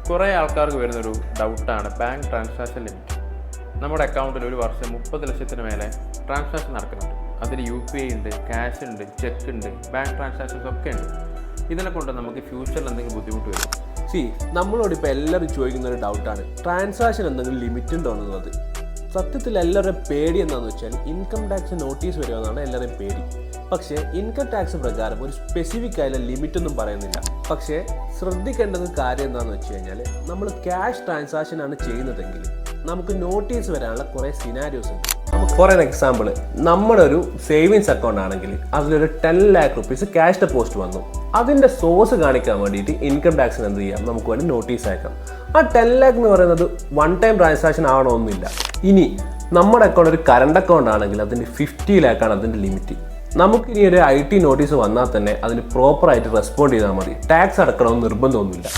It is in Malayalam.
കുറേ ആൾക്കാർക്ക് വരുന്നൊരു ഡൗട്ടാണ് ബാങ്ക് ട്രാൻസാക്ഷൻ ലിമിറ്റ്. നമ്മുടെ അക്കൗണ്ടിൽ ഒരു വർഷം 30 ലക്ഷത്തിന് മേലെ ട്രാൻസാക്ഷൻ നടക്കുന്നുണ്ട്. അതിൽ UPI ഉണ്ട്, ക്യാഷ് ഉണ്ട്, ചെക്ക് ഉണ്ട്, ബാങ്ക് ട്രാൻസാക്ഷൻസ് ഒക്കെ ഉണ്ട്. ഇതിനെ കൊണ്ട് നമുക്ക് ഫ്യൂച്ചറിൽ എന്തെങ്കിലും ബുദ്ധിമുട്ട് വരും? നമ്മളോട് ഇപ്പോൾ എല്ലാവരും ചോദിക്കുന്ന ഒരു ഡൗട്ടാണ് ട്രാൻസാക്ഷൻ എന്തെങ്കിലും ലിമിറ്റ് ഉണ്ടോ എന്നുള്ളത്. സത്യത്തിൽ എല്ലാവരുടെയും പേടി എന്താണെന്ന് വെച്ചാൽ ഇൻകം ടാക്സ് നോട്ടീസ് വരുമെന്നാണ് എല്ലാവരുടെയും പേടി. പക്ഷേ ഇൻകം ടാക്സ് പ്രകാരം ഒരു സ്പെസിഫിക് ആയ ലിമിറ്റ് ഒന്നും പറയുന്നില്ല. പക്ഷേ ശ്രദ്ധിക്കേണ്ടത് കാര്യം എന്താണെന്ന് വെച്ച് കഴിഞ്ഞാൽ നമ്മൾ ക്യാഷ് ട്രാൻസാക്ഷൻ ആണ് ചെയ്യുന്നതെങ്കിൽ നമുക്ക് നോട്ടീസ് വരാനുള്ള കുറേ സിനാരിയോസ് ഉണ്ട്. നമുക്ക് ഫോർ എൻ എക്സാമ്പിൾ, നമ്മുടെ ഒരു സേവിങ്സ് അക്കൗണ്ട് ആണെങ്കിൽ അതിലൊരു 10 lakh rupees ക്യാഷ് ഡെപ്പോസിറ്റ് വന്നു. അതിൻ്റെ സോഴ്സ് കാണിക്കാൻ വേണ്ടിയിട്ട് ഇൻകം ടാക്സിന് എന്ത് ചെയ്യാം, നമുക്ക് വേണ്ടി നോട്ടീസ് അയക്കാം. ആ 10 lakh എന്ന് പറയുന്നത് വൺ ടൈം ട്രാൻസാക്ഷൻ ആവണമെന്നില്ല. ഇനി നമ്മുടെ അക്കൗണ്ട് ഒരു കറണ്ട് അക്കൗണ്ട് ആണെങ്കിൽ അതിൻ്റെ 50 lakh ആണ് അതിൻ്റെ ലിമിറ്റ്. നമുക്കിനി ഒരു IT നോട്ടീസ് വന്നാൽ തന്നെ അതിന് പ്രോപ്പറായിട്ട് റെസ്പോണ്ട് ചെയ്താൽ മതി. ടാക്സ് അടക്കണമെന്ന് നിർബന്ധമൊന്നുമില്ല.